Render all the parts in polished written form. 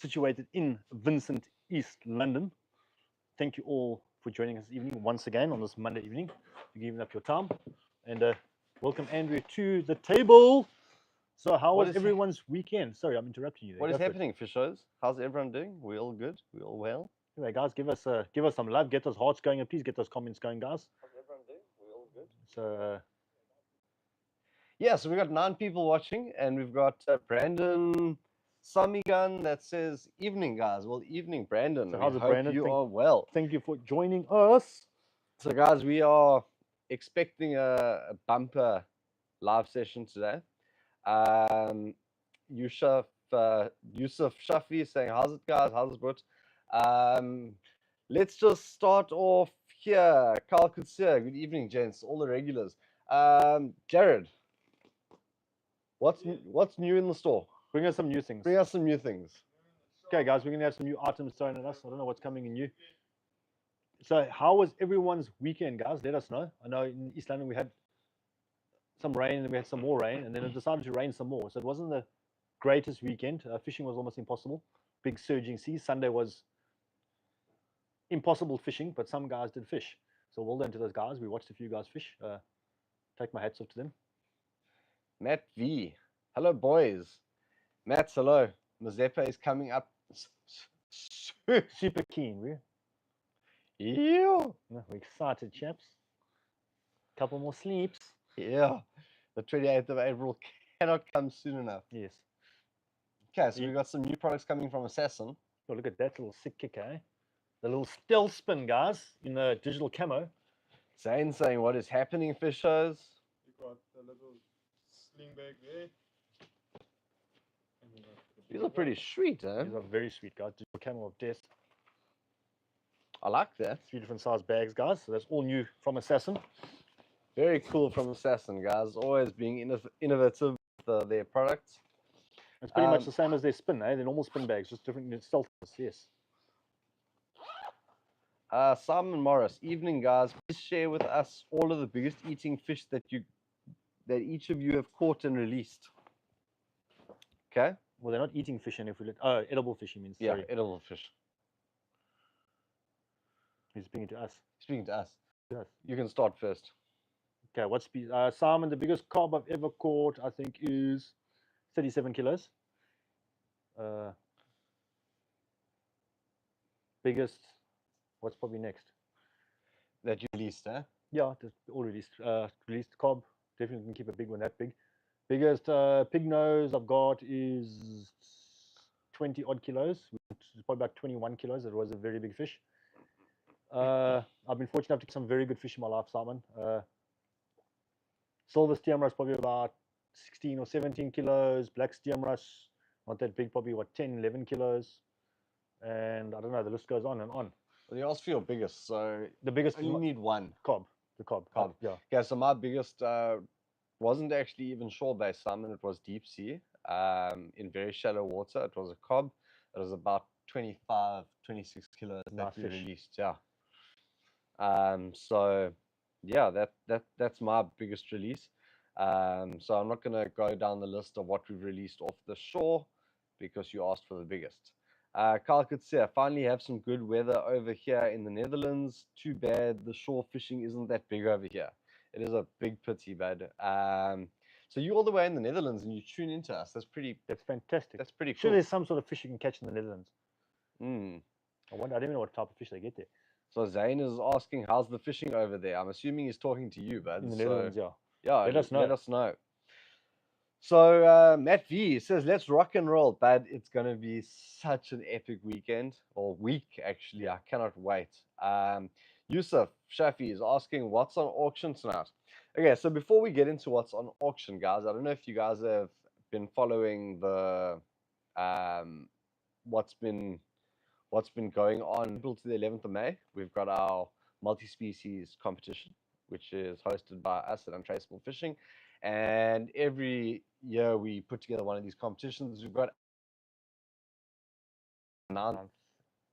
situated in Vincent, East London. Thank you all for joining us this evening once again on this Monday evening. For giving up your time, and welcome Andrew to the table. So, how was everyone's weekend? Sorry, I'm interrupting you there. What is happening, fishers? How's everyone doing? We all good? We all well? Anyway, guys, give us some love, get those hearts going, and please get those comments going, guys. How's everyone doing? We all good? So, yeah, so we've got 9 people watching, and we've got Brandon Samigan that says, "Evening, guys." Well, evening, Brandon. So how's it, hope Brandon? you are well. Thank you for joining us. So, guys, we are expecting a bumper live session today. Yusuf Shafi is saying, "How's it, guys? How's it, bro?" Let's just start off here. Carl Kutsia, good evening, gents, all the regulars. Jared, what's new in the store? Bring us some new things. Bring us some new things. Okay, guys, we're gonna have some new items thrown at us. I don't know what's coming in new. So, how was everyone's weekend, guys? Let us know. I know in East London we had some rain, and we had some more rain, and then it decided to rain some more. So it wasn't the greatest weekend. Fishing was almost impossible. Big surging seas. Sunday was impossible fishing, but some guys did fish. So well done to those guys. We watched a few guys fish. Take my hats off to them. Matt V. Hello, boys. Matt, hello. Mazeppa is coming up. Super keen, we. Yeah. We're excited, chaps. Couple more sleeps. Yeah. The 28th of April cannot come soon enough. Yes. Okay, so we've got some new products coming from Assassin. Oh, look at that little sick kicker, eh? The little stealth spin, guys, in the digital camo. Zane saying, "What is happening, fishers?" You got the little sling bag there. These are pretty sweet, eh? These are very sweet, guys. Digital camo of death. I like that. 3 different size bags, guys. So that's all new from Assassin. Very cool from Assassin, guys. Always being innovative with their products. It's pretty much the same as their spin, eh? Their normal spin bags, just different in stealthness, yes. Simon Morris, evening, guys. Please share with us all of the biggest eating fish that each of you have caught and released. Okay. Well, they're not eating fish, and if we look, oh, edible fish, you mean? Yeah, sorry. edible fish. He's speaking to us. Speaking to us. Yes. You can start first. Okay, what's Simon? The biggest carp I've ever caught, I think, is 37 kilos. Biggest. What's probably next? That you released, eh? Yeah, all released. Released carp. Definitely can keep a big one that big. Biggest pig nose I've got is 20 odd kilos. It's probably about 21 kilos. It was a very big fish. I've been fortunate enough to get some very good fish in my life, Simon. Silver steamrush probably about 16 or 17 kilos. Black steamrush, not that big, probably what, 10, 11 kilos. And I don't know, the list goes on and on. Well, you asked for your biggest, so the biggest. You need one. Cob. The cob. Cob. Yeah. Okay, so my biggest wasn't actually even shore-based salmon. It was deep sea, in very shallow water. It was a cob. It was about 25, 26 kilos that we released. Yeah. So yeah, that's my biggest release. So I'm not gonna go down the list of what we've released off the shore because you asked for the biggest. Carl Kutsia, finally have some good weather over here in the Netherlands. Too bad the shore fishing isn't that big over here. It is a big pity, bud. So you're all the way in the Netherlands and you tune into us. That's fantastic. That's pretty cool. Sure, there's some sort of fish you can catch in the Netherlands. I wonder. I don't even know what type of fish they get there. So Zane is asking, how's the fishing over there? I'm assuming he's talking to you, bud. In the Netherlands, yeah. Yeah, let us know. Let us know. So Matt V says, let's rock and roll, bud. It's going to be such an epic weekend, or week, actually. I cannot wait. Yusuf Shafi is asking, what's on auction tonight? Okay, so before we get into what's on auction, guys, I don't know if you guys have been following the what's been going on April to the 11th of May. We've got our multi-species competition, which is hosted by us at Untraceable Fishing. And every year we put together one of these competitions. We've got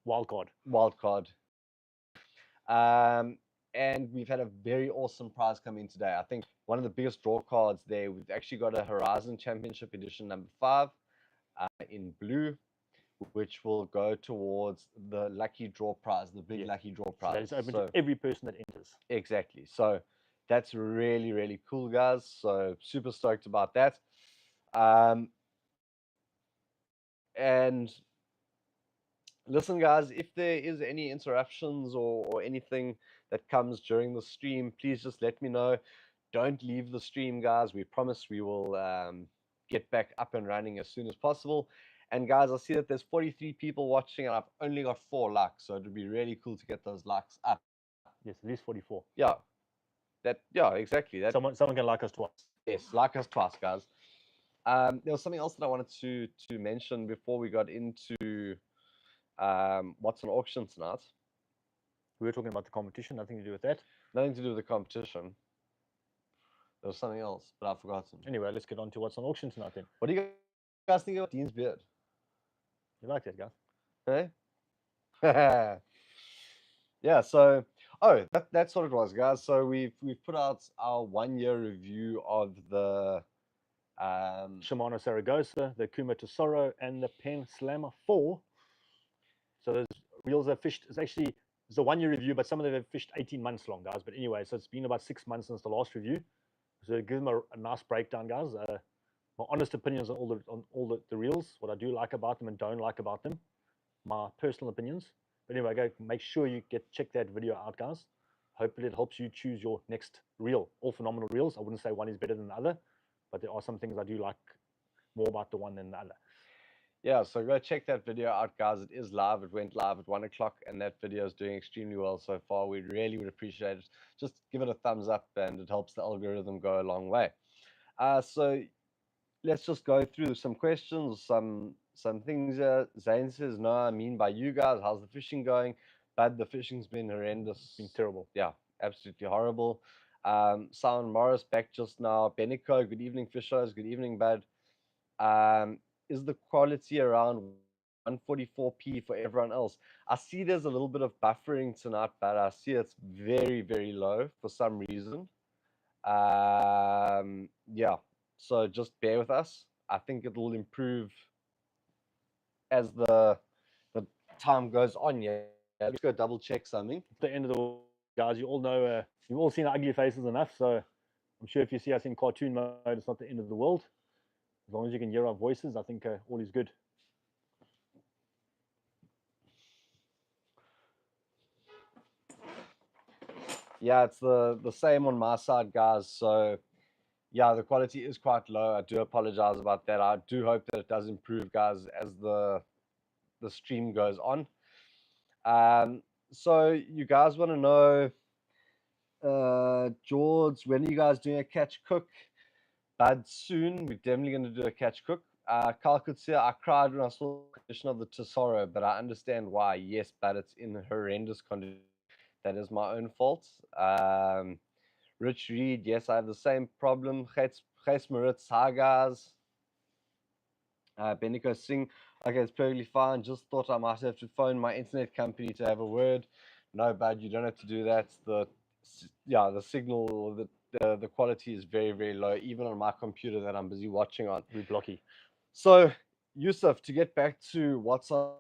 wild card. And we've had a very awesome prize come in today. I think one of the biggest draw cards there, we've actually got a Horizon Championship Edition number 5 in blue. which will go towards the lucky draw prize, the big Yes. lucky draw So prize. that is open So to every person that enters. exactly. So that's really, really cool, guys. So super stoked about that. And listen, guys, if there is any interruptions or anything that comes during the stream, please just let me know. Don't leave the stream, guys. We promise we will get back up and running as soon as possible. And guys, I see that there's 43 people watching, and I've only got 4 likes, so it would be really cool to get those likes up. Yes, at least 44. Yeah, exactly. That Someone can like us twice. yes, like us twice, guys. There was something else that I wanted to mention before we got into what's on auction tonight. We were talking about the competition, nothing to do with that. Nothing to do with the competition. There was something else, but I've forgotten. Anyway, let's get on to what's on auction tonight then. What do you guys think about Dean's beard? You like that, guys? Hey? Yeah, so that's what it was, guys. So we've put out our 1-year review of the Shimano Saragossa, the Kuma Tesoro, and the Pen Slammer 4. So those reels are fished. It's a 1-year review, but some of them have fished 18 months long, guys. But anyway, so it's been about 6 months since the last review. So give them a nice breakdown, guys. My honest opinions on all the reels, what I do like about them and don't like about them, my personal opinions. But anyway, go make sure you check that video out, guys. Hopefully it helps you choose your next reel. All phenomenal reels. I wouldn't say one is better than the other, but there are some things I do like more about the one than the other. Yeah, so go check that video out, guys. It is live. It went live at 1 o'clock, and that video is doing extremely well so far. We really would appreciate it. Just give it a thumbs up, and it helps the algorithm go a long way. So let's just go through some questions, some things. Zane says, "No, I mean by you guys. How's the fishing going?" Bud, the fishing's been horrendous. It's been terrible. Yeah, absolutely horrible. Simon Morris back just now. Benico, good evening, fishers. Good evening, Bud. Is the quality around 144p for everyone else? I see there's a little bit of buffering tonight, but I see it's very, very low for some reason. Yeah, so just bear with us. I think it will improve as the time goes on. Yeah, let's go double check something. At the end of the world, guys, you all know, you've all seen our ugly faces enough. So I'm sure if you see us in cartoon mode, it's not the end of the world. As long as you can hear our voices, I think all is good. Yeah, it's the same on my side, guys. So yeah, the quality is quite low. I do apologize about that. I do hope that it does improve, guys, as the stream goes on. So you guys want to know, George, when are you guys doing a catch cook? Bud, soon. We're definitely going to do a catch cook. Carl could say, I cried when I saw the condition of the Tesoro, but I understand why. Yes, but it's in horrendous condition. That is my own fault. Rich Reed, yes, I have the same problem. Gijs Maritz, hi guys. Benico Singh, okay, it's perfectly fine. Just thought I might have to phone my internet company to have a word. No, bud, you don't have to do that. The signal or the quality is very, very low, even on my computer that I'm busy watching on. We're blocky. So, Yusuf, to get back to what's on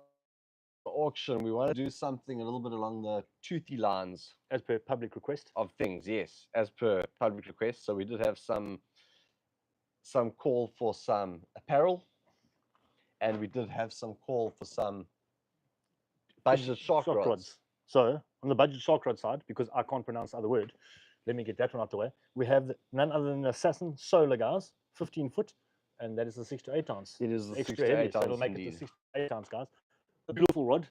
the auction, we want to do something a little bit along the toothy lines. As per public request. Of things, yes, as per public request. So we did have some call for some apparel, and we did have some call for some budget shark rods. So on the budget shark rod side, because I can't pronounce the other word, let me get that one out the way. We have none other than the Assassin Solar, guys, 15 foot, and that is the 6 to 8 ounce. It is the 6 extra to 8 heavy, ounce, so it'll make indeed. it the 6 to 8 ounce, guys. A beautiful rod.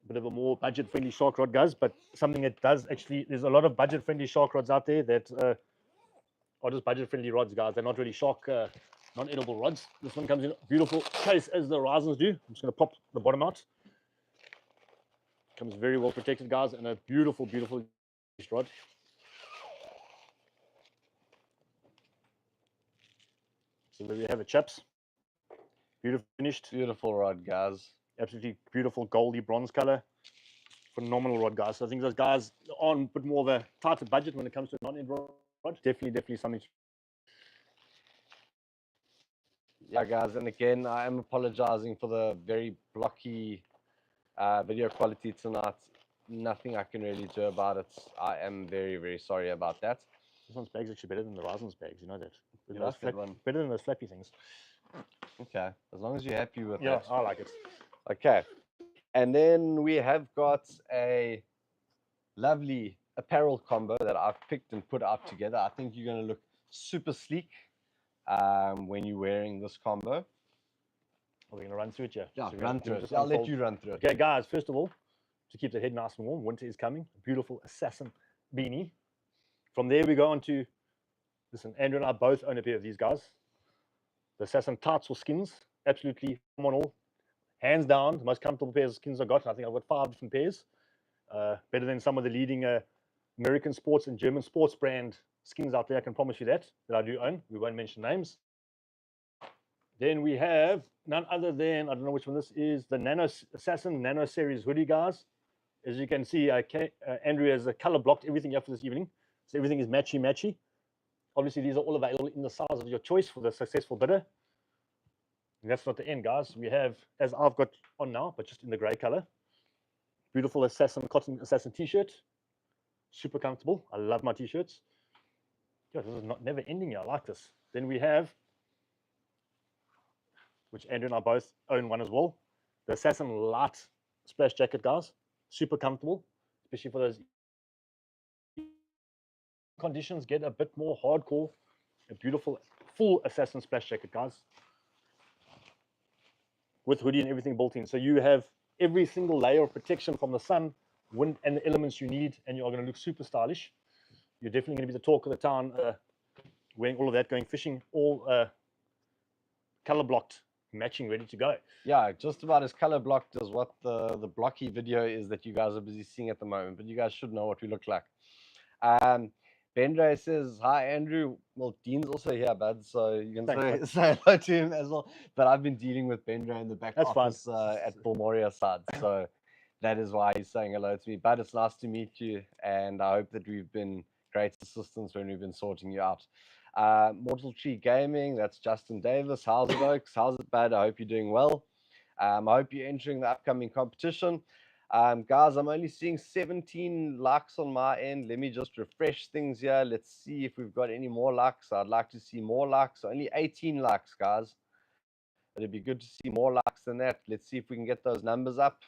Bit of a more budget friendly shark rod, guys, but something that does actually, there's a lot of budget friendly shark rods out there that are just budget friendly rods, guys. They're not really shark non-edible rods. This one comes in a beautiful case as the Horizons do. I'm just going to pop the bottom out. Comes very well protected, guys, and a beautiful, beautiful rod. So there we have it, chaps. Beautiful finished. Beautiful rod, guys. Absolutely beautiful goldy bronze color. Phenomenal rod, guys. So I think those guys are on a bit more of a tighter budget when it comes to non-edible rod. Definitely something. Yeah, guys, and again, I am apologizing for the very blocky video quality tonight. Nothing I can really do about it. I am very, very sorry about that. This one's bag's actually better than the Risen's bags, you know that. You Those like that one? better than those flappy things. Okay, as long as you're happy with Yeah, that. I like it. Okay, and then we have got a lovely apparel combo that I've picked and put up together. I think you're going to look super sleek when you're wearing this combo. We're going to run through it, yeah. Yeah, So run through it. just I'll let unfold. you run through it. Okay, guys, first of all, to keep the head nice and warm, winter is coming. A beautiful assassin beanie. From there, we go on to, listen, Andrew and I both own a pair of these guys. The assassin tights or skins, absolutely phenomenal. Hands down, the most comfortable pairs of skins I've got. I think I've got 5 different pairs. Better than some of the leading American sports and German sports brand skins out there. I can promise you that I do own. We won't mention names. Then we have none other than, I don't know which one this is, the Assassin Nano Series hoodie, guys. As you can see, Andrew has color blocked everything here for this evening. So everything is matchy. Obviously, these are all available in the size of your choice for the successful bidder. And that's not the end, guys. We have, as I've got on now, but just in the gray color, beautiful cotton assassin t-shirt. Super comfortable. I love my t-shirts. Yeah, this is never ending here. I like this. Then we have, which Andrew and I both own one as well, the Assassin Light Splash Jacket, guys. Super comfortable, especially for those conditions. Get a bit more hardcore. A beautiful full Assassin Splash Jacket, guys, with hoodie and everything built in. So you have every single layer of protection from the sun, wind, and the elements you need, and you are going to look super stylish. You're definitely going to be the talk of the town, wearing all of that, going fishing, all color blocked, matching, ready to go. Yeah, just about as color blocked as what the blocky video is that you guys are busy seeing at the moment, but you guys should know what we look like. Bendre says, hi, Andrew. Well, Dean's also here, bud, so you can say hello to him as well. But I've been dealing with Bendre in the back office at Bulmoria side, so that is why he's saying hello to me. But it's nice to meet you, and I hope that we've been great assistance when we've been sorting you out. Mortal Tree Gaming, that's Justin Davis. How's it, Oaks? How's it, bud? I hope you're doing well. I hope you're entering the upcoming competition. Guys, I'm only seeing 17 likes on my end. Let me just refresh things here. Let's see if we've got any more likes. I'd like to see more likes. Only 18 likes, guys. But it'd be good to see more likes than that. Let's see if we can get those numbers up.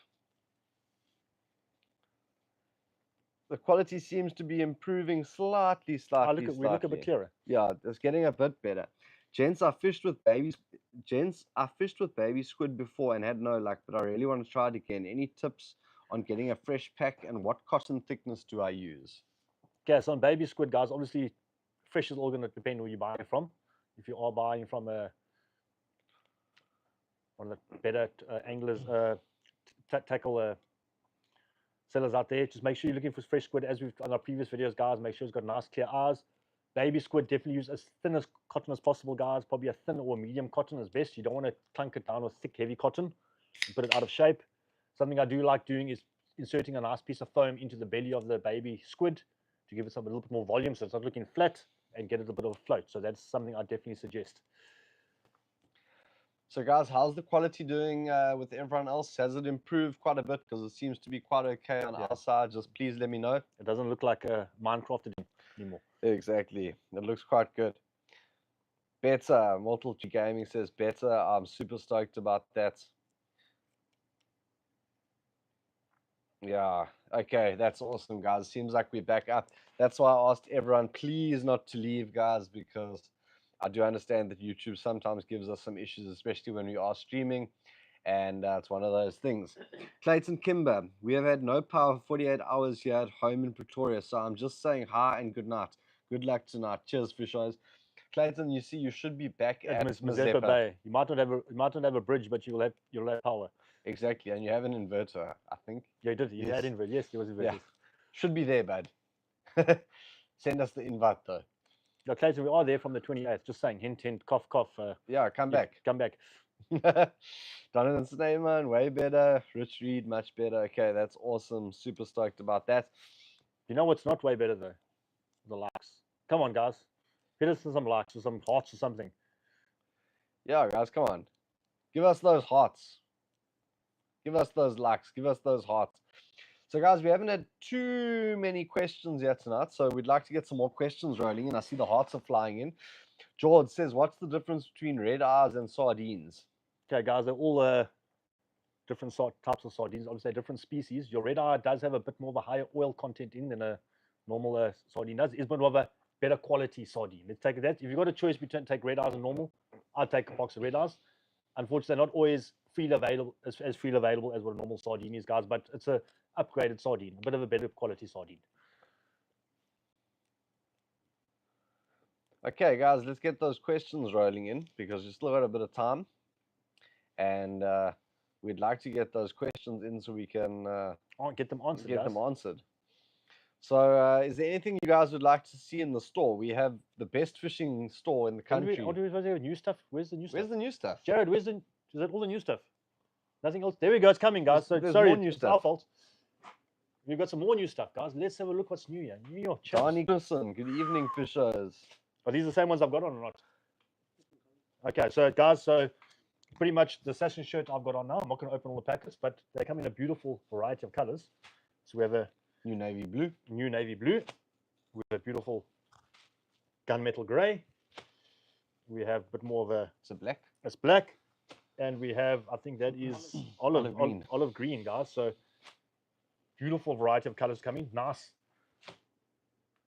The quality seems to be improving slightly. We look a bit clearer. Yeah, it's getting a bit better. Gents, I fished with baby squid before and had no luck, but I really want to try it again. Any tips on getting a fresh pack, and what cotton thickness do I use? Okay, so on baby squid, guys, obviously fresh is all going to depend where you're buying it from. If you are buying from one of the better anglers, tackle sellers out there, just make sure you're looking for fresh squid. As we've done our previous videos, guys, make sure it's got nice clear eyes. Baby squid, definitely use as thin as cotton as possible, guys. Probably a thin or medium cotton is best. You don't want to clunk it down with thick, heavy cotton and put it out of shape. Something I do like doing is inserting a nice piece of foam into the belly of the baby squid to give it a little bit more volume, so it's not looking flat, and get it a bit of a float. So that's something I definitely suggest. So guys, how's the quality doing with everyone else? Has it improved quite a bit? Because it seems to be quite okay on our side. Just please let me know. It doesn't look like a Minecraft anymore. Exactly. It looks quite good. Better. Mortal Tree Gaming says better. I'm super stoked about that. Yeah, okay, that's awesome, guys. Seems like we're back up. That's why I asked everyone, please not to leave, guys, because I do understand that YouTube sometimes gives us some issues, especially when we are streaming, and it's one of those things. Clayton Kimber, we have had no power for 48 hours here at home in Pretoria, so I'm just saying hi and good night. Good luck tonight. Cheers, fish eyes. Clayton, you see, you should be back at Mazeppa Bay. You might not have a bridge, but you'll have power. Exactly, and you have an inverter, I think. Yeah, you did. You had inverter. Yes, there was inverter. Yeah. Should be there, bud. Send us the invite, though. No, Clayton, we are there from the 28th. Just saying, hint, hint, cough, cough. Yeah, come back. Come back. Donovan Sneyman, way better. Rich Reed, much better. Okay, that's awesome. Super stoked about that. You know what's not way better, though? The likes. Come on, guys. Hit us some likes or some hearts or something. Yeah, guys, come on. Give us those hearts. Give us those likes. Give us those hearts. So, guys, we haven't had too many questions yet tonight, so we'd like to get some more questions rolling in. I see the hearts are flying in. George says, what's the difference between red eyes and sardines? Okay, guys, they're all different types of sardines. Obviously, different species. Your red eye does have a bit more of a higher oil content in than a normal sardine does. It's more of a better quality sardine. Let's take that. If you've got a choice between take red eyes and normal, I'd take a box of red eyes. Unfortunately, they're not always freely available as freely available as what a normal sardine is, guys. But it's a upgraded sardine, a bit of a better quality sardine. Okay, guys, let's get those questions rolling in because we've still got a bit of time. And we'd like to get those questions in so we can Get them answered. So, is there anything you guys would like to see in the store? We have the best fishing store in the country. What do we have new stuff? Where's the new stuff? Where's the new stuff? Jared, is that all the new stuff? Nothing else? There we go. It's coming, guys. There's Sorry, more new it's stuff. our fault. We've got some more new stuff, guys. Let's have a look what's new here. New York chaps. Johnny Nicholson, good evening, fishers. Are these the same ones I've got on or not? Okay, so guys, pretty much the session shirt I've got on now. I'm not going to open all the packets, but they come in a beautiful variety of colors. So we have a new navy blue. We have a beautiful gunmetal gray. We have a bit more of a. It's a black. It's black, and we have, I think that is olive green, guys. So beautiful variety of colors coming. Nice,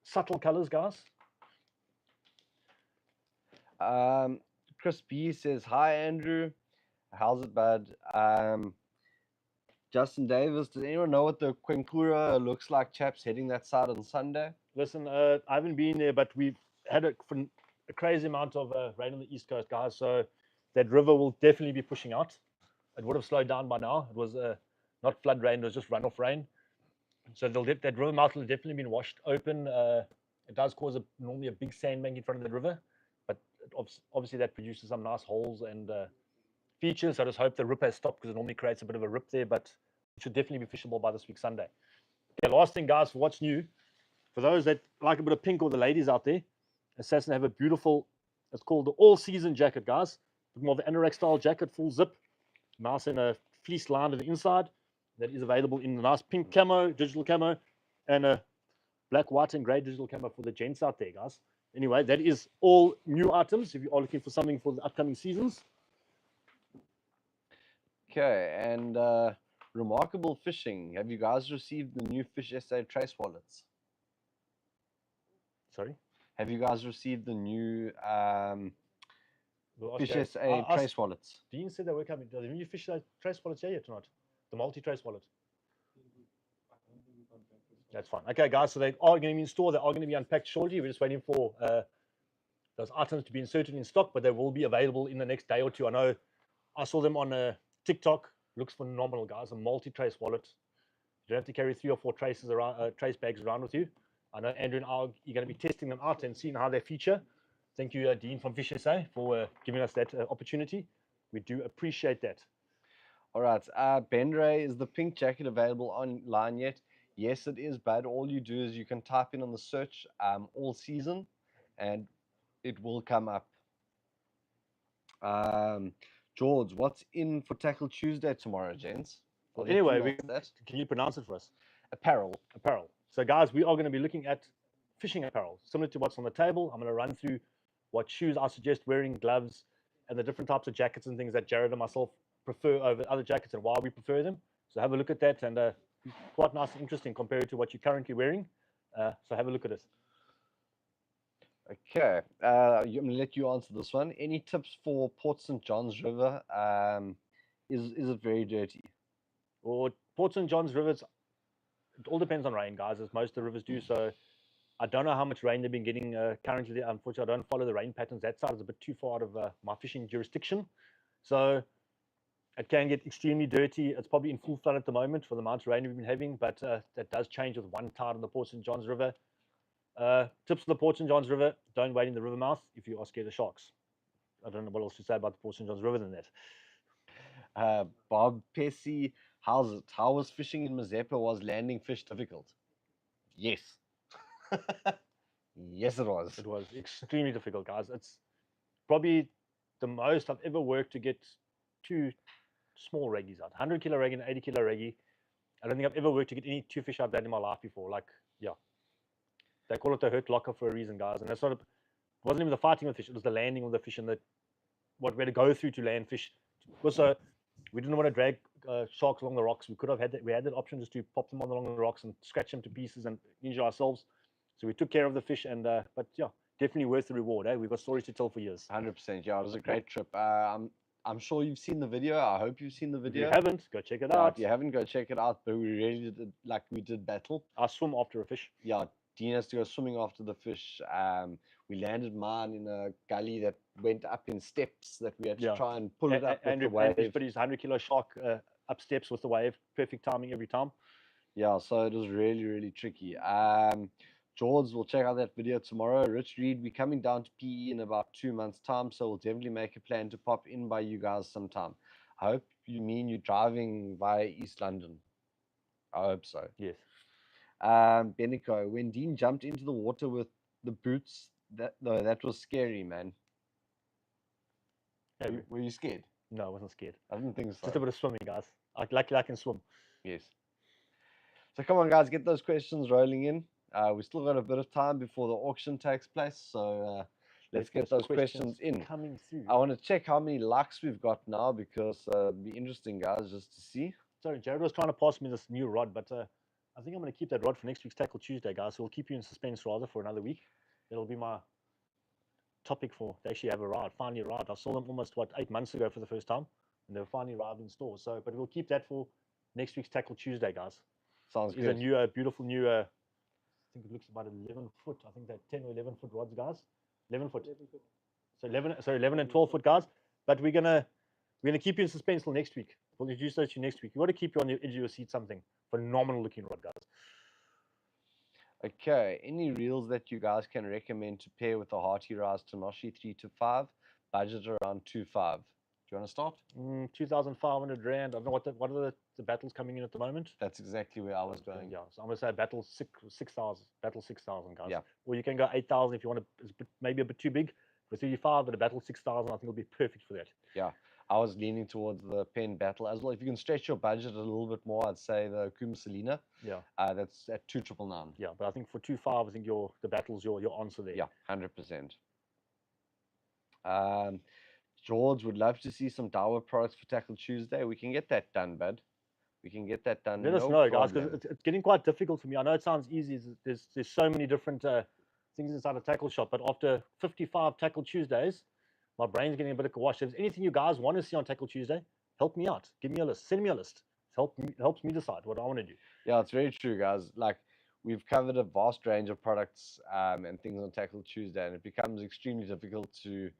subtle colors, guys. Chris B says, hi, Andrew. How's it, bud? Justin Davis, does anyone know what the Quencura looks like, chaps, heading that side on Sunday? Listen, I haven't been there, but we've had a crazy amount of rain on the East Coast, guys. So that river will definitely be pushing out. It would have slowed down by now. It was not flood rain, it was just runoff rain. So that river mouth will definitely been washed open. It does cause normally a big sandbank in front of the river, but obviously that produces some nice holes and features. So I just hope the rip has stopped because it normally creates a bit of a rip there, but it should definitely be fishable by this week Sunday. Okay, last thing, guys, for what's new, for those that like a bit of pink or the ladies out there, Assassin have a beautiful, it's called the all-season jacket, guys. More of an anorak style jacket, full zip, nice in a fleece line on the inside. That is available in the nice pink camo, digital camo, and a black, white, and grey digital camo for the gents out there, guys. Anyway, that is all new items if you are looking for something for the upcoming seasons. Okay, and Remarkable Fishing. Have you guys received the new Fish SA trace wallets? Sorry? Have you guys received the new Fish Gary. SA trace wallets? Dean said they were coming. Are the new Fish SA trace wallets here yet or not? The multi-trace wallet. That's fine. Okay, guys, so they are going to be in store. They are going to be unpacked shortly. We're just waiting for those items to be inserted in stock, but they will be available in the next day or two. I know I saw them on TikTok. Looks phenomenal, guys. A multi-trace wallet. You don't have to carry 3 or 4 traces around, trace bags around with you. I know Andrew and I are going to be testing them out and seeing how they feature. Thank you, Dean from Fish SA, for giving us that opportunity. We do appreciate that. All right. Ben Ray, is the pink jacket available online yet? Yes, it is, bud. All you do is you can type in on the search all season, and it will come up. George, what's in for Tackle Tuesday tomorrow, gents? Well, anyway, can you pronounce it for us? Apparel. So, guys, we are going to be looking at fishing apparel, similar to what's on the table. I'm going to run through what shoes I suggest wearing, gloves, and the different types of jackets and things that Jared and myself prefer over other jackets and why we prefer them. So have a look at that, and quite nice and interesting compared to what you're currently wearing. So have a look at it. Okay, I'm going to let you answer this one. Any tips for Port St. John's River? Is it very dirty? Well, Port St. John's rivers, it all depends on rain, guys, as most of the rivers do. So I don't know how much rain they've been getting currently. Unfortunately, I don't follow the rain patterns. That side is a bit too far out of my fishing jurisdiction. So it can get extremely dirty. It's probably in full flood at the moment for the amount of rain we've been having, but that does change with one tide on the Port St. John's River. Tips for the Port St. John's River: don't wade in the river mouth if you are scared of sharks. I don't know what else to say about the Port St. John's River than that. Bob Pessy, how's it? How was fishing in Mazeppa? Was landing fish difficult? Yes. Yes, it was. It was extremely difficult, guys. It's probably the most I've ever worked to get 2 small reggies out. 100 kilo reggie and 80 kilo reggie. I don't think I've ever worked to get any 2 fish out that in my life before. Like, yeah. They call it the hurt locker for a reason, guys. And that's not, it wasn't even the fighting of the fish, it was the landing of the fish and what we had to go through to land fish. Also, we didn't want to drag sharks along the rocks. We could have had that. We had that option just to pop them along the rocks and scratch them to pieces and injure ourselves. So we took care of the fish, and but yeah, definitely worth the reward. Eh? We've got stories to tell for years. 100%. Yeah, it was a great trip. I'm sure you've seen the video. I hope you've seen the video. If you haven't, go check it Yeah, out. if you haven't, go check it out. But we really did, like, we did battle. I swim after a fish. Yeah, Dean has to go swimming after the fish. We landed mine in a gully that went up in steps that we had to try and pull it up with the wave. Andrew put his 100 kilo shark up steps with the wave. Perfect timing every time. Yeah, so it was really, really tricky. George will check out that video tomorrow. Rich Reed, we're coming down to PE in about 2 months' time, so we'll definitely make a plan to pop in by you guys sometime. I hope you mean you're driving via East London. I hope so. Yes. Benico, when Dean jumped into the water with the boots, that was scary, man. Yeah, Were you scared? no, I wasn't scared. I didn't think so. Just a bit of swimming, guys. Luckily, I can swim. Yes. So come on, guys, get those questions rolling in. We still got a bit of time before the auction takes place, so let's get those questions in. Coming through. I want to check how many likes we've got now, because it'd be interesting, guys, just to see. Sorry, Jared was trying to pass me this new rod, but I think I'm going to keep that rod for next week's Tackle Tuesday, guys. So we'll keep you in suspense rather for another week. It'll be my topic for they actually have arrived, finally arrived. I saw them almost 8 months ago for the first time, and they were finally arrived in store. So, but we'll keep that for next week's Tackle Tuesday, guys. Sounds good. It's a new, beautiful new. I think it looks about 11 foot. I think they're 10 or 11 foot rods, guys. 11 foot. 11 foot. So 11 and 12 foot, guys. But we're gonna keep you in suspense till next week. We'll introduce those to you next week. You want to keep you on the edge of your seat. Something phenomenal looking rod, guys. Okay, any reels that you guys can recommend to pair with the Hearty Rise Tanoshi 3 to 5, budget around 2.5. Do you want to start? 2,500 rand. I don't know what are the battles coming in at the moment. That's exactly where I was going. Yeah, so I'm gonna say battle 6,000. Battle 6,000, guys. Yeah. Or you can go 8,000 if you want to. It's maybe a bit too big for 35, but a battle 6,000 I think will be perfect for that. Yeah, I was leaning towards the pen battle as well. If you can stretch your budget a little bit more, I'd say the Kuma Selena. Yeah. That's at 2,999. Yeah, but I think for 2.5, I think the battle's your answer there. Yeah, 100%. George would love to see some Dawa products for Tackle Tuesday. We can get that done, bud. We can get that done. Let us know, guys, because it's getting quite difficult for me. I know it sounds easy. There's so many different things inside a tackle shop, but after 55 Tackle Tuesdays, my brain's getting a bit of a wash. If there's anything you guys want to see on Tackle Tuesday, help me out. Give me a list. Send me a list. Helps me decide what I want to do. Yeah, it's very true, guys. Like, we've covered a vast range of products and things on Tackle Tuesday, and it becomes extremely difficult to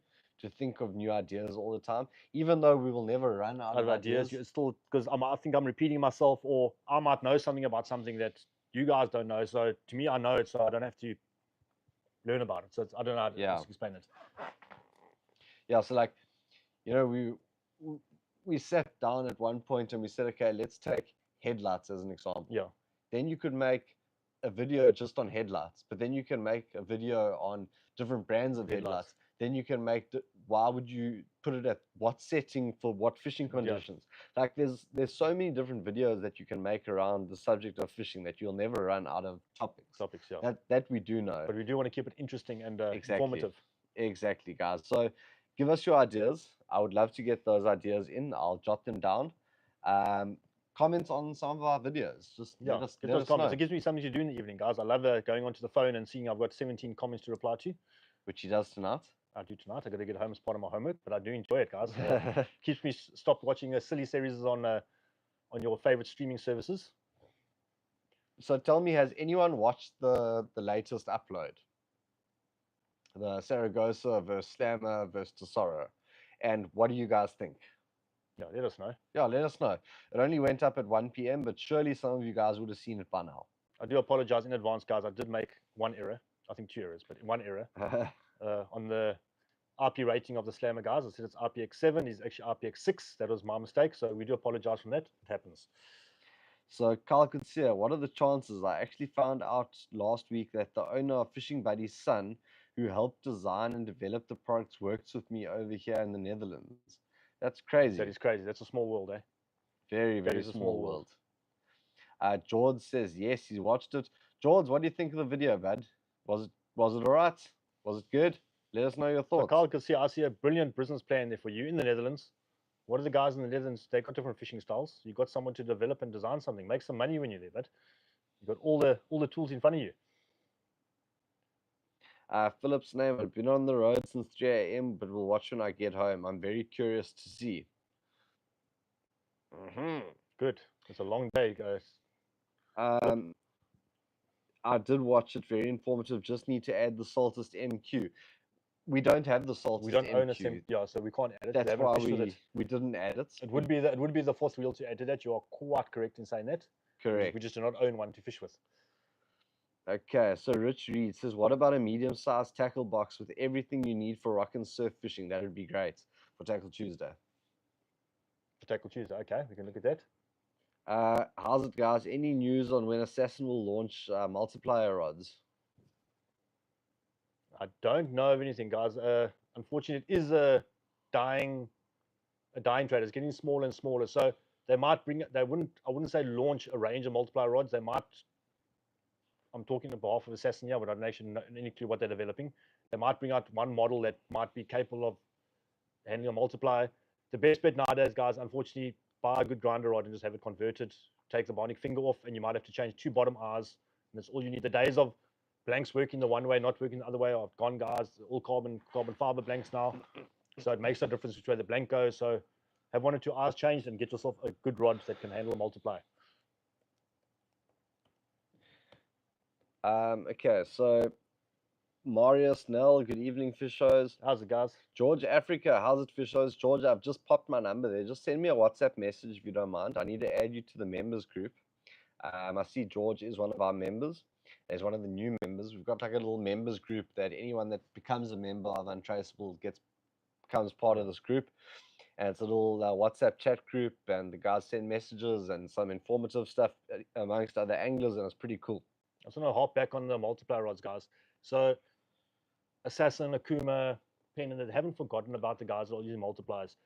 think of new ideas all the time, even though we will never run out of ideas. It's still, because I think I'm repeating myself, or I might know something about something that you guys don't know. So to me, I know it, so I don't have to learn about it. So I don't know how to explain it. Yeah, so like, you know, we sat down at one point and we said, okay, let's take headlights as an example. Yeah. Then you could make a video just on headlights, but then you can make a video on different brands of headlights. Then you can make, why would you put it at what setting for what fishing conditions? Yeah. Like there's so many different videos that you can make around the subject of fishing that you'll never run out of topics. Yeah. That we do know. But we do want to keep it interesting and informative. Exactly, guys. So give us your ideas. I would love to get those ideas in. I'll jot them down. Comments on some of our videos. Just let us comments. know. It gives me something to do in the evening, guys. I love going onto the phone and seeing I've got 17 comments to reply to. Which he does tonight. I do tonight. I got to get home as part of my homework, but I do enjoy it, guys. Keeps me stopped watching silly series on your favorite streaming services. So tell me, has anyone watched the latest upload? The Saragossa versus Slammer versus Tesoro. And what do you guys think? Yeah, let us know. Yeah, let us know. It only went up at 1 p.m., but surely some of you guys would have seen it by now. I do apologize in advance, guys. I did make one error. I think 2 errors, but one error. On the RP rating of the Slammer, guys. I said it's RPX7. It's actually RPX6. That was my mistake. So we do apologize for that. It happens. So Carl Kutsia, what are the chances? I actually found out last week that the owner of Fishing Buddy's son, who helped design and develop the products works with me over here in the Netherlands. That's crazy. That is crazy. That's a small world, eh? Very, That very is a small small world. world. George says yes, he's watched it. George, what do you think of the video, bud? Was it all right? Was it good? Let us know your So thoughts. Carl could see, I see a brilliant business plan there for you in the Netherlands. What are the guys in the Netherlands? They've got different fishing styles. You've got someone to develop and design something. Make some money when you're there, but you've got all the tools in front of you. Philip's name, I've been on the road since 3 a.m., but will watch when I get home. I'm very curious to see. Good. It's a long day, guys. I did watch it, very informative. Just need to add the Saltist MQ. We don't have the Saltist We don't MQ. own a sim, yeah, so we can't add it. That's we why fished with it. we didn't add it. It would be the fourth wheel to add to that. You are quite correct in saying that. Correct. We just do not own one to fish with. Okay, so Rich Reed says, what about a medium-sized tackle box with everything you need for rock and surf fishing? That would be great for Tackle Tuesday. For Tackle Tuesday, okay, we can look at that. How's it, guys? Any news on when Assassin will launch multiplier rods? I don't know of anything, guys. Unfortunately, it is a dying trade. It's getting smaller and smaller. So they might I wouldn't say launch a range of multiplier rods. They might, I'm talking on behalf of Assassin here, but I don't actually know any clue what they're developing. They might bring out one model that might be capable of handling a multiplier. The best bet nowadays, guys, unfortunately, buy a good grinder rod and just have it converted. Take the bionic finger off, and you might have to change 2 bottom eyes. And that's all you need. The days of blanks working the one way, not working the other way, are gone, guys. All carbon fiber blanks now. So it makes no difference which way the blank goes. So have 1 or 2 eyes changed and get yourself a good rod that can handle a multiplier. Okay, so Mario Snell, good evening, fishers. How's it, guys? George Africa, how's it, fishers? George, I've just popped my number there. Just send me a WhatsApp message if you don't mind. I need to add you to the members group. I see George is one of our members. He's one of the new members. We've got like a little members group that anyone that becomes a member of Untraceable becomes part of this group. And it's a little WhatsApp chat group, and the guys send messages and some informative stuff amongst other anglers, and it's pretty cool. I just want to hop back on the multiplier rods, guys. So Assassin, Akuma, Penn, and they haven't forgotten about the guys that are using multipliers.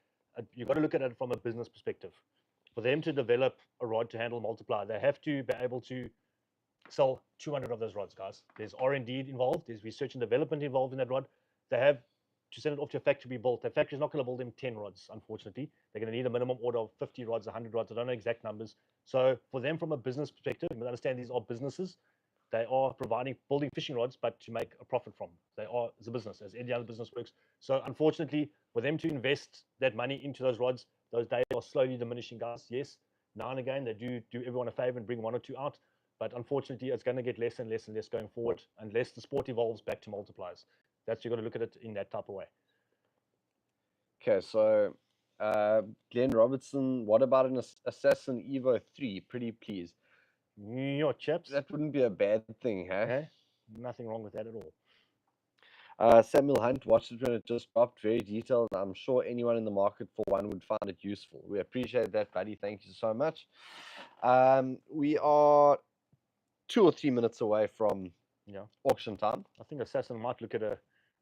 You've got to look at it from a business perspective. For them to develop a rod to handle multiplier, they have to be able to sell 200 of those rods, guys. There's R&D involved. There's research and development involved in that rod. They have to send it off to a factory to be built. The factory's not going to build them 10 rods, unfortunately. They're going to need a minimum order of 50 rods, 100 rods. I don't know exact numbers. So for them, from a business perspective, you must understand these are businesses. They are building fishing rods, but to make a profit from. They are as a business, as any other business works. So unfortunately, for them to invest that money into those rods, those days are slowly diminishing, guys. Yes, now and again, they do everyone a favor and bring 1 or 2 out. But unfortunately, it's going to get less and less and less going forward, unless the sport evolves back to multipliers. You've got to look at it in that type of way. Okay, so Glenn Robertson, what about an Assassin Evo 3? Pretty please. Your chaps. That wouldn't be a bad thing, huh? Okay. Nothing wrong with that at all. Samuel Hunt watched it when it just dropped, very detailed. I'm sure anyone in the market for one would find it useful. We appreciate that, buddy. Thank you so much. We are 2 or 3 minutes away from auction time. I think Assassin might look at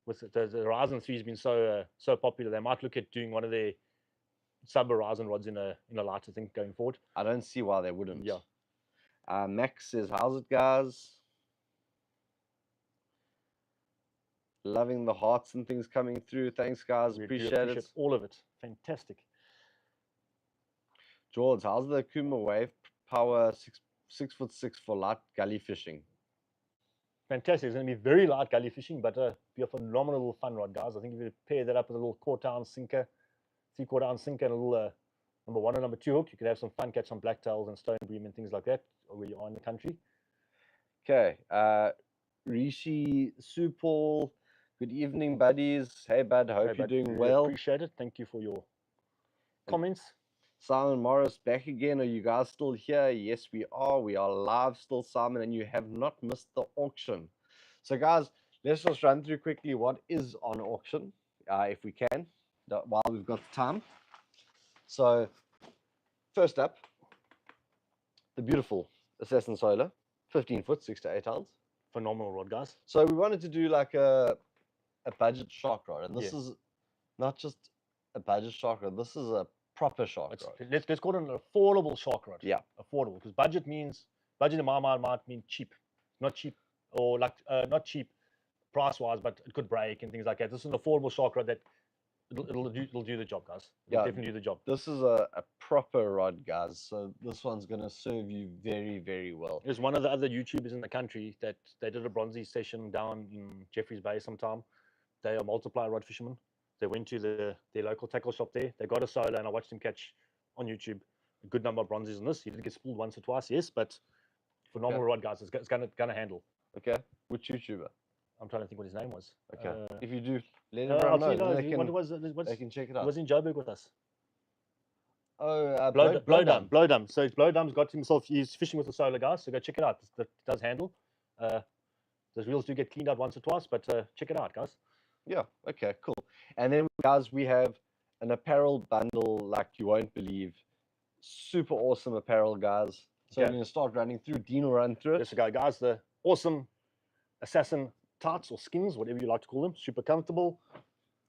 with the Horizon 3 has been so popular, they might look at doing one of their sub Horizon rods in a light, I think, going forward. I don't see why they wouldn't. Yeah. Max says, how's it, guys? Loving the hearts and things coming through. Thanks, guys. Appreciate it. All of it. Fantastic. George, how's the Akuma Wave Power 6'6" for light gully fishing? Fantastic. It's going to be very light gully fishing, but be a phenomenal little fun rod, guys. I think if you pair that up with a little 1/4 ounce sinker, 3/4 ounce sinker, and a little number 1 and number 2 hook, you could have some fun, catch some blacktails and stone bream and things like that where you are in the country. Okay. Rishi Supal, good evening, buddies. Hey, bud. Hope you're doing well. Appreciate it. Thank you for your comments. Simon Morris back again. Are you guys still here? Yes, we are. We are live still, Simon, and you have not missed the auction. So, guys, let's just run through quickly what is on auction, if we can, while we've got the time. So, first up, the beautiful Assassin Solar, 15 foot, 6 to 8 ounce. Phenomenal rod, guys. So we wanted to do like a a budget shark rod, and this Yeah. is not just a budget shark rod. This is a proper shark rod. Let's call it an affordable shark rod. Yeah. Affordable, because budget in my mind might mean cheap, not cheap or like not cheap price wise, but it could break and things like that. This is an affordable shark rod that it'll do the job, guys. It'll definitely do the job. This is a proper rod, guys. So this one's gonna serve you very, very well. There's one of the other YouTubers in the country that they did a bronzy session down in Jeffreys Bay sometime. They are multiply rod fishermen. They went to their local tackle shop there. They got a solo, and I watched him catch on YouTube a good number of bronzies in this. He did get spooled once or twice, yes, but for normal rod, guys, it's gonna handle. Okay. Which YouTuber? I'm trying to think what his name was. Okay. If you do, let I'll everyone know. they can check it out. Was in Joburg with us. Oh, Blowdum. Blowdum. So Blowdum's got himself. He's fishing with the solar, guys. So go check it out. It does handle. Those reels do get cleaned out once or twice, but check it out, guys. Yeah. Okay. Cool. And then, guys, we have an apparel bundle like you won't believe. Super awesome apparel, guys. So we're going to start running through. Dean will run through it. Let's go, guys. The awesome Assassin tights or skins, whatever you like to call them. Super comfortable. I'm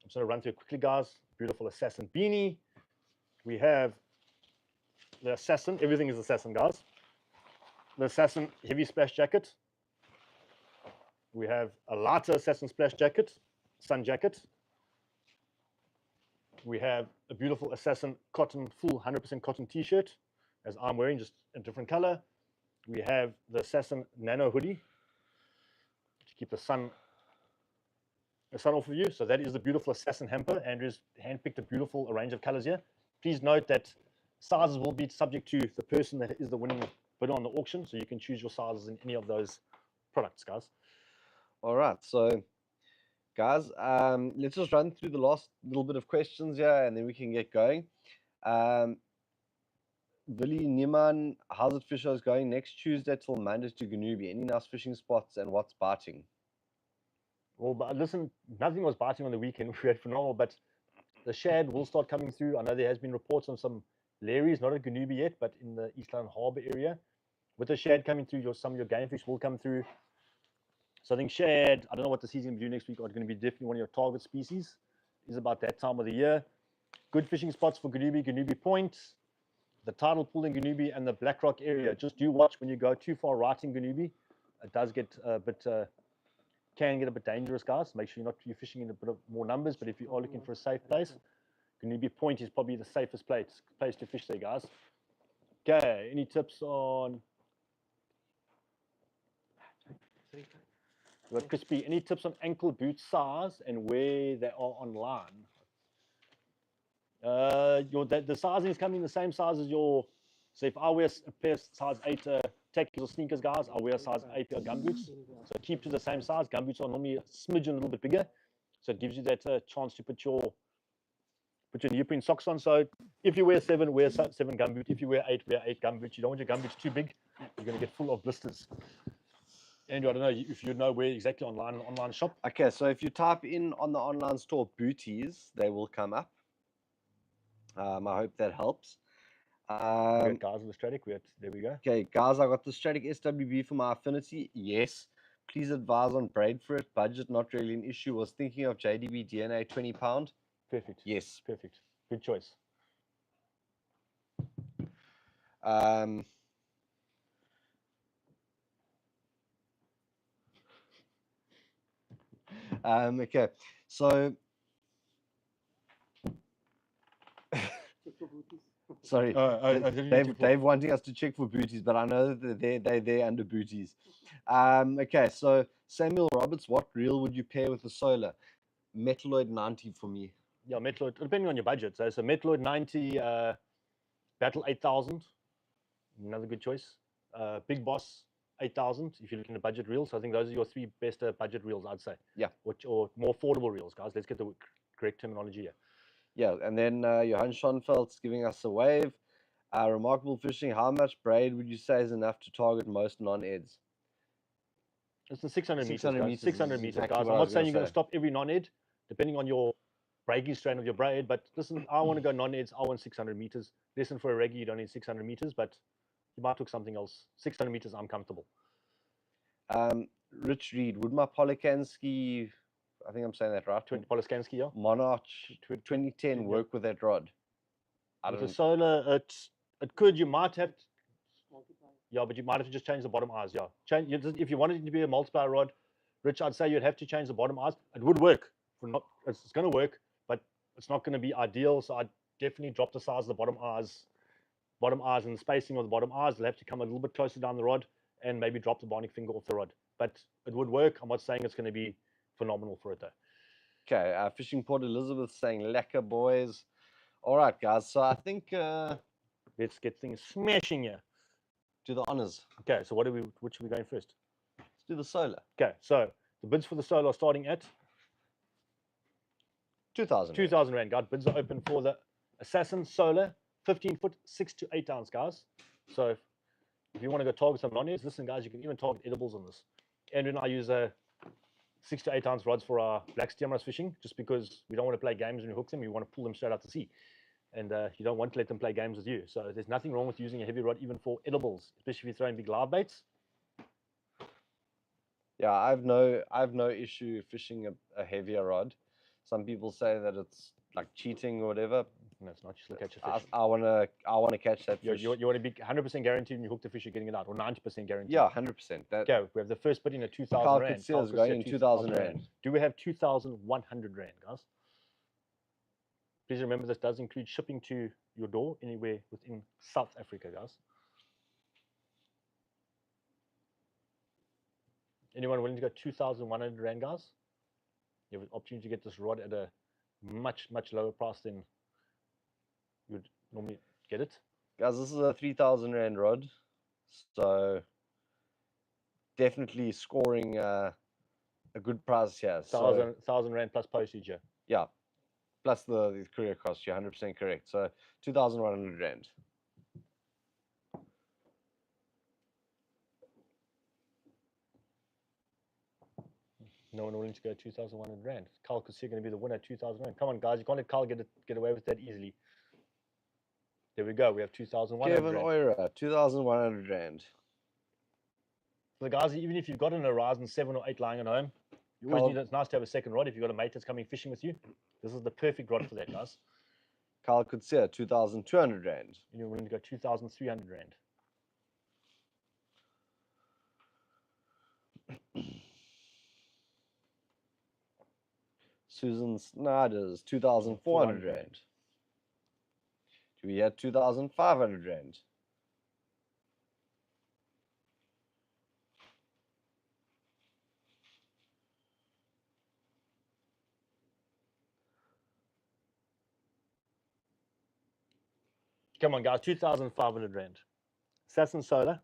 just going to run through it quickly, guys. Beautiful Assassin beanie. We have the Assassin. Everything is Assassin, guys. The Assassin heavy splash jacket. We have a lighter Assassin splash jacket, sun jacket. We have a beautiful Assassin cotton, full 100% cotton t-shirt, as I'm wearing, just a different color. We have the Assassin nano hoodie to keep the sun off of you. So that is the beautiful Assassin hamper. Andrew's handpicked a beautiful range of colors here. Please note that sizes will be subject to the person that is the winning bidder on the auction. So you can choose your sizes in any of those products, guys. All right. So, guys, let's just run through the last little bit of questions here, and then we can get going. Billy Niemann, how's it fishers going next Tuesday till Monday to Ganubi? Any nice fishing spots and what's biting? Well, but listen, nothing was biting on the weekend. We had phenomenal, but the shad will start coming through. I know there has been reports on some Larrys, not at Ganubi yet, but in the East London Harbour area. With the shad coming through, some of your game fish will come through. So I think shad, I don't know what the season will do next week, are going to be definitely one of your target species. It's about that time of the year. Good fishing spots for Ganubi, Ganubi Point, the tidal pool in Ganubi, and the Black Rock area. Just do watch when you go too far right in Ganubi. It does get a bit, can get a bit dangerous, guys. Make sure you're fishing in a bit of more numbers, but if you are looking for a safe place, Ganubi Point is probably the safest place to fish there, guys. Okay, any tips on... We've got Crispy. Any tips on ankle boot size and where they are online? The sizing is coming the same size as your. So if I wear a pair of size 8 tackles or sneakers, guys, I wear a size 8 pair of gumboots. So keep to the same size. Gumboots are normally a smidgen a little bit bigger, so it gives you that chance to put your neoprene socks on. So if you wear 7, wear 7 gumboot. If you wear 8, wear 8 gumboots. You don't want your gumboots too big. You're going to get full of blisters. Andrew, I don't know if you know where exactly an online shop. Okay, so if you type in on the online store booties, they will come up. I hope that helps. We got guys on the Stratic. There we go. Okay, guys, I got the Stratic SWB for my Affinity. Yes. Please advise on braid for it. Budget, not really an issue. Was thinking of JDB DNA 20 pound. Perfect. Yes. Perfect. Good choice. Okay, so sorry, Dave wanting us to check for booties, but I know that they're under booties. Okay, so Samuel Roberts, what reel would you pair with the solar? Metalloid 90 for me. Yeah, Metalloid, depending on your budget. So it's a Metalloid 90, Battle 8000, another good choice. Big Boss 8000 if you're looking at budget reels. So I think those are your 3 best budget reels, I'd say. Yeah. Or more affordable reels, guys. Let's get the correct terminology here. Yeah, and then Johan Schonfeld's giving us a wave. Remarkable fishing. How much braid would you say is enough to target most non-eds? It's the 600 meters, 600 guys. meters 600 is meters, exactly guys. what I'm I not was saying gonna you're going to say. stop every non-ed, depending on your breaking strain of your braid. But listen, I want to go non-eds. I want 600 meters. Listen, for a reggae, you don't need 600 meters, but you might look something else. 600 meters, I'm comfortable. Rich Reed, would my Polikansky I think I'm saying that right. Polaskansky, yeah. Monarch Tw- 2010 yeah. work with that rod. I With the don't. solar, it could. You might have. Yeah, but you might have to just change the bottom eyes. Yeah, if you wanted it to be a multiplier rod, Rich, I'd say you'd have to change the bottom eyes. It would work. It's going to work, but it's not going to be ideal. So I'd definitely drop the size of the bottom eyes and the spacing of the bottom eyes. They'll have to come a little bit closer down the rod and maybe drop the bionic finger off the rod. But it would work. I'm not saying it's going to be phenomenal for it though. Okay, Fishing Port Elizabeth saying lekker boys. All right, guys. So I think Let's get things smashing here. do the honors. Okay, so which are we going first? Let's do the solar. Okay, so the bids for the solar are starting at 2,000. 2,000 Rand, guys. Bids are open for the Assassin Solar, 15 foot, 6 to 8 ounce, guys. So if you want to go target some non-airs, listen, guys, you can even target edibles on this. Andrew and I use 6 to 8 ounce rods for our black stemras fishing, just because we don't want to play games when we hook them. We want to pull them straight out to sea. And you don't want to let them play games with you. So there's nothing wrong with using a heavy rod even for edibles, especially if you're throwing big live baits. Yeah, I've no issue fishing a heavier rod. Some people say that it's like cheating or whatever. No, it's not. Just look at your fish. I wanna catch that fish. You want to be 100% guaranteed when you hook the fish, you're getting it out, or 90% guaranteed. Yeah, 100%. Okay, we have the first bidding at 2,000 Carl Rand. Kutsia is going in 2,000 Rand. Do we have 2,100 Rand, guys? Please remember this does include shipping to your door anywhere within South Africa, guys. Anyone willing to go 2,100 Rand, guys? You have an opportunity to get this rod at a much, much lower price than you would normally get it. Guys, this is a 3,000 Rand rod. So definitely scoring a good price here. 1,000 Rand plus postage here. Yeah. Plus the courier cost, you're 100% correct. So 2,100 Rand. No one willing to go 2,100 Rand. Carl Kutsia going to be the winner at 2,000 Rand. Come on, guys. You can't let Carl get away with that easily. There we go. We have 2,100 Kevin Rand. Oira, 2,100 Rand. So, guys, even if you've got an Horizon 7 or 8 lying at home, you always need, it's nice to have a second rod if you've got a mate that's coming fishing with you. This is the perfect rod for that, guys. Carl Kutsia, 2,200 Rand. And you're willing to go 2,300 Rand. Susan Snyder's 2,400 Rand. Do we have 2,500 Rand? Come on, guys. 2,500 Rand. Assassin Solar,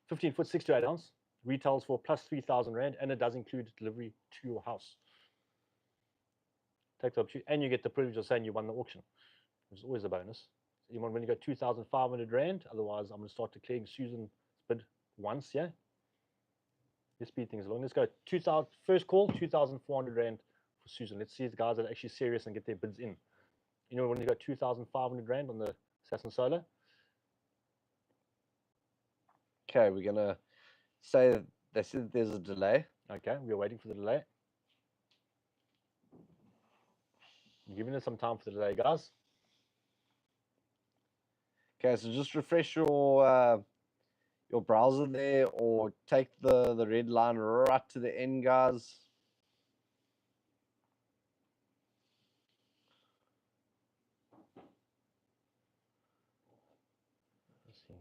15 foot, 6 to 8 ounce. Retails for plus 3,000 Rand, and it does include delivery to your house. Take the opportunity, and you get the privilege of saying you won the auction, which is always a bonus. So you want to go 2,500 Rand. Otherwise, I'm going to start declaring Susan's bid once. Yeah. Let's speed things along. Let's go 2,000. First call, 2,400 Rand for Susan. Let's see the guys that are actually serious and get their bids in. You know, when you go 2,500 Rand on the Assassin Solar. Okay, we're gonna say they said there's a delay. Okay, we're waiting for the delay. I'm giving it some time for the delay, guys. Okay, so just refresh your browser there, or take the red line right to the end, guys. Let's see.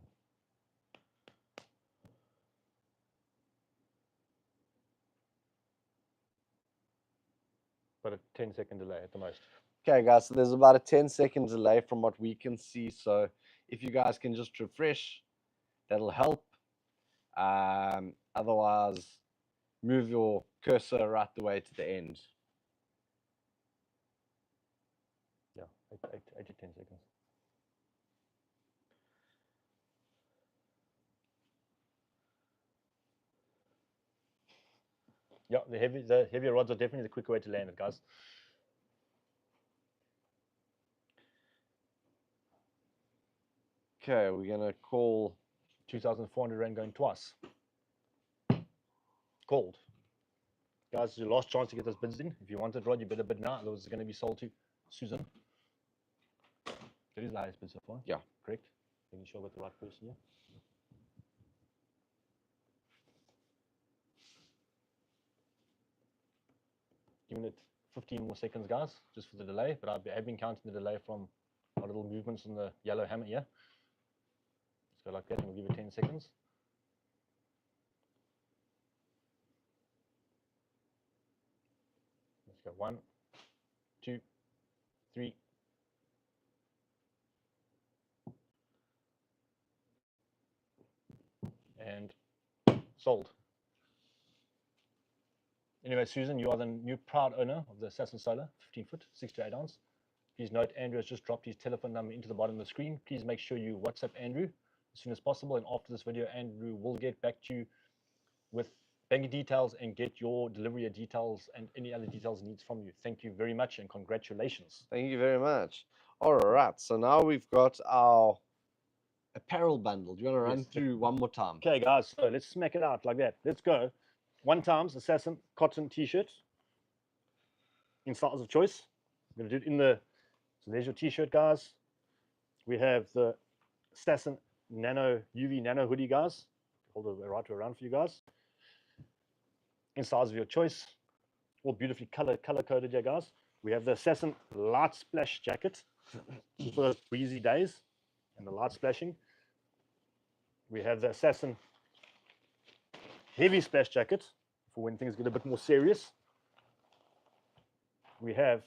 But a 10-second delay at the most. Okay, guys, so there's about a 10-second delay from what we can see. So if you guys can just refresh, that'll help. Otherwise, move your cursor right the way to the end. Yeah, 8 to 10 seconds. Yeah, the heavier rods are definitely the quicker way to land it, guys. Okay, we're gonna call 2,400 Rand going twice. Called. Guys, it's your last chance to get those bids in. If you want it, Rod, you better bid now. Otherwise, it's going to be sold to Susan. That is the highest bid so far. Yeah. Correct. Making sure I got the right person here. Giving it 15 more seconds, guys, just for the delay. But I've been counting the delay from our little movements on the yellow hammer here. Let's go like that, and we'll give it 10 seconds. Let's go 1, 2, 3. And sold. Anyway, Susan, you are the new proud owner of the Assassin Solar, 15-foot, 6 to 8 ounce. Please note, Andrew has just dropped his telephone number into the bottom of the screen. Please make sure you WhatsApp Andrew as soon as possible. And after this video, Andrew will get back to you with banking details and get your delivery details and any other details he needs from you. Thank you very much and congratulations. Thank you very much. All right, so now we've got our apparel bundle. Do you want to run Yes. through one more time? Okay, guys, so let's smack it out like that. Let's go. 1x Assassin cotton t-shirt in styles of choice. I'm going to do it in the, so there's your t-shirt, guys. We have the Assassin Nano UV Nano hoodie, guys. Hold it right around for you guys. In styles of your choice. All beautifully color coded here, guys. We have the Assassin light splash jacket for those breezy days and the light splashing. We have the Assassin heavy splash jacket for when things get a bit more serious. We have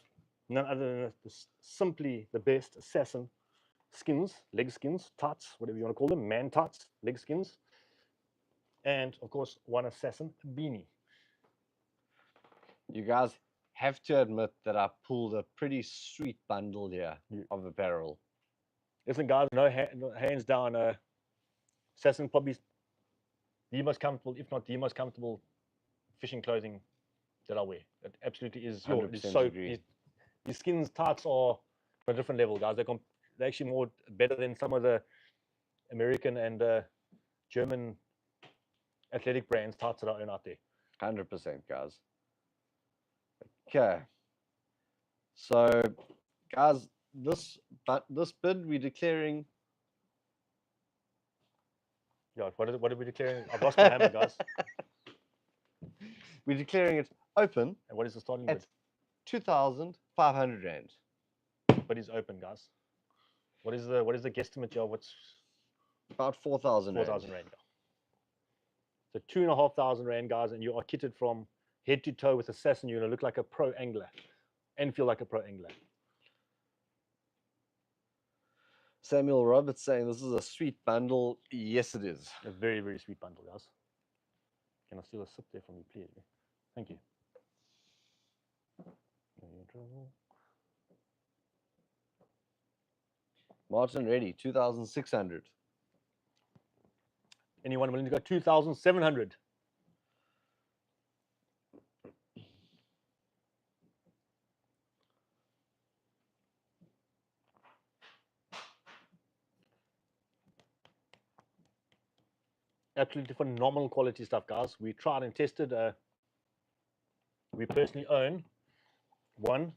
none other than simply the best Assassin skins, leg skins, tights, whatever you want to call them, man tights, leg skins. And of course, one Assassin beanie. You guys have to admit that I pulled a pretty sweet bundle here of apparel. Listen, guys, no hands down, Assassin probably the most comfortable, if not the most comfortable fishing clothing that I wear. It absolutely is. 100% agree. These skins tights are on a different level, guys. They're actually more better than some of the American and German athletic brands tights that I own out there. 100%, guys. Okay. So, guys, this bid we're declaring. Yeah, what are we declaring? I've lost my hammer, guys. We're declaring it open. And what is the starting at bid? 2,500 rand. But it's open, guys. What is the guesstimate here? What's About 4,000 rand. 4,000 rand. So 2,500 rand, guys, and you are kitted from head to toe with Assassin. You're gonna look like a pro angler and feel like a pro angler. Samuel Roberts saying this is a sweet bundle. Yes, it is. A very, very sweet bundle, guys. Can I steal a sip there from you, please? Thank you. Martin ready, 2,600. Anyone willing to go 2,700? Absolutely phenomenal quality stuff, guys. We tried and tested. We personally own one.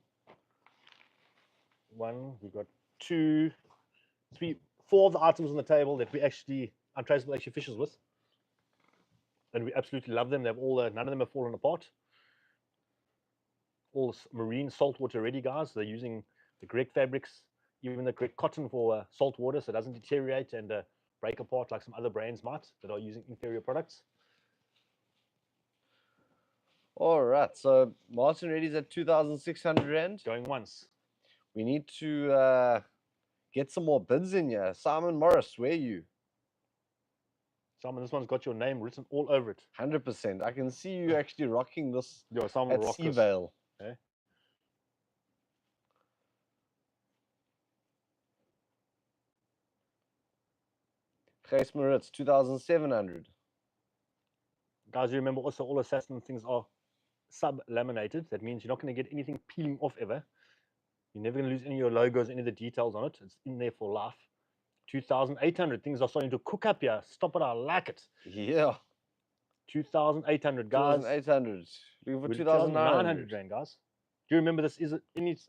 We've got 2, 3, 4 of the items on the table that we actually Untraceable actually fishes with, and we absolutely love them. They've all none of them have fallen apart. All marine saltwater ready, guys. They're using the correct fabrics, even the correct cotton for salt water, so it doesn't deteriorate and break apart like some other brands might that are using inferior products. All right, so Martin Reddy's at 2,600 rand. Going once. We need to get some more bids in here. Simon Morris, where are you? Simon, this one's got your name written all over it. 100%. I can see you actually rocking this Simon at Rockers. Seavale. Okay. Gijs Maritz, 2,700. Guys, you remember also all Assassin things are sub-laminated. That means you're not going to get anything peeling off ever. You're never going to lose any of your logos, any of the details on it. It's in there for life. 2,800. Things are starting to cook up here. Stop it. I like it. Yeah. 2,800, guys. 2,800. Looking for With 2,900. Rand, guys. Do you remember this isn't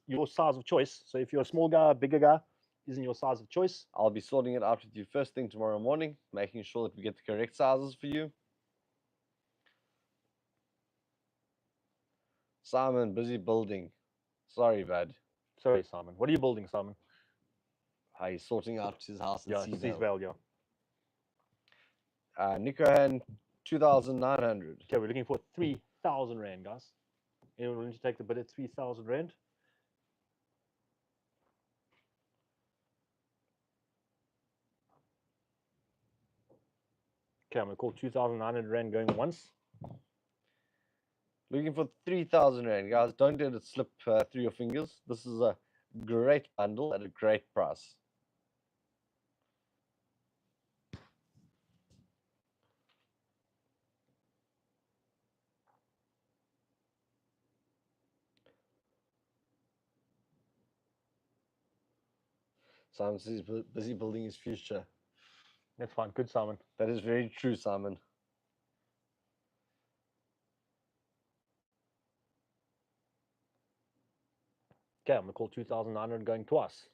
your size of choice? So if you're a small guy, a bigger guy, isn't your size of choice. I'll be sorting it out with you first thing tomorrow morning, making sure that we get the correct sizes for you. Simon, busy building. Sorry, bud. Sorry, Simon. What are you building, Simon? He's sorting out his house in Seasvale, yeah. Nicohan, 2,900. Okay, we're looking for 3,000 Rand, guys. Anyone willing to take the bid at 3,000 Rand? Okay, I'm going to call 2,900 Rand going once. Looking for 3,000 Rand, guys. Don't let it slip through your fingers. This is a great bundle at a great price. Simon says he's busy building his future. That's fine. Good, Simon. That is very true, Simon. Okay, I'm going to call 2,900 going twice.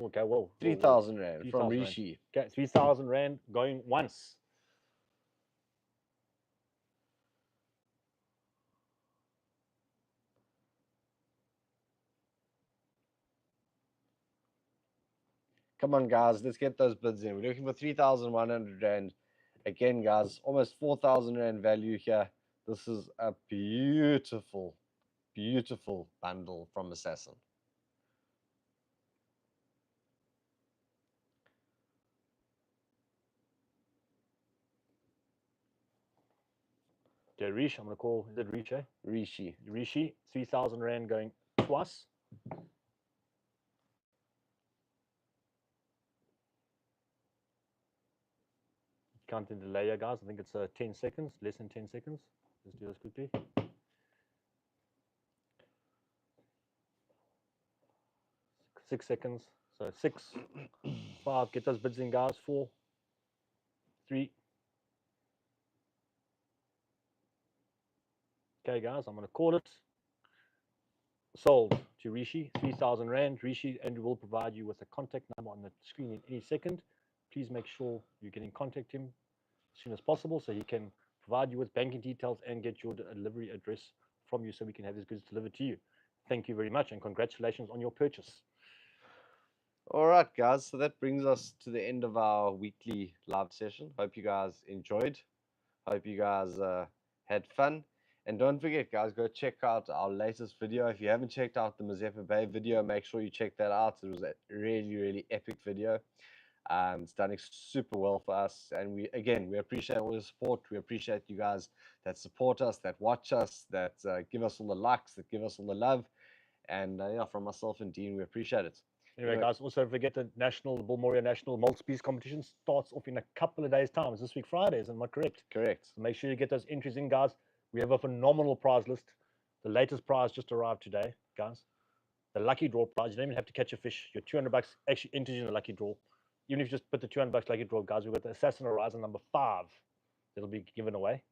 Okay, well. 3,000 Rand from 3,000 Rishi. Okay, 3,000 Rand going once. Come on, guys. Let's get those bids in. We're looking for 3,100 Rand. Again, guys, almost 4,000 Rand value here. This is a beautiful, beautiful bundle from Assassin. Okay, Rishi, I'm going to call, is it Rishi? Rishi. Rishi, 3,000 Rand going twice. Counting the layer, guys. I think it's 10 seconds, less than 10 seconds. Let's do this quickly. 6 seconds. So 6, 5, get those bids in, guys. 4, 3. Okay, guys, I'm going to call it. Sold to Rishi, 3,000 Rand. Rishi, and we will provide you with a contact number on the screen in any second. Please make sure you get in contact him as soon as possible so he can provide you with banking details and get your delivery address from you so we can have his goods delivered to you. Thank you very much and congratulations on your purchase. All right, guys. So that brings us to the end of our weekly live session. Hope you guys enjoyed. Hope you guys had fun. And don't forget, guys, go check out our latest video. If you haven't checked out the Mazeppa Bay video, make sure you check that out. It was a really, really epic video. It's done super well for us. And we appreciate all the support. We appreciate you guys that support us, that watch us, that give us all the likes, that give us all the love. And yeah, from myself and Dean, we appreciate it. Anyway, guys, also don't forget the Bull Moria National Multi-Species Competition starts off in a couple of days' time. It's this week Friday, isn't that correct? Correct. So make sure you get those entries in, guys. We have a phenomenal prize list. The latest prize just arrived today, guys. The lucky draw prize. You don't even have to catch a fish. Your 200 bucks actually enters you in the lucky draw. Even if you just put the 200 bucks lucky draw, guys, we've got the Assassin Horizon number 5 that'll be given away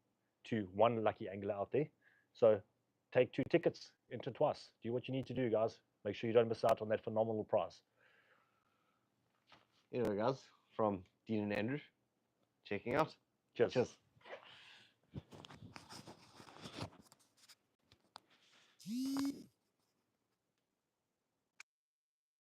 to one lucky angler out there. So take 2 tickets, enter twice. Do what you need to do, guys. Make sure you don't miss out on that phenomenal prize. Anyway, guys, from Dean and Andrew, checking out. Cheers. Cheers.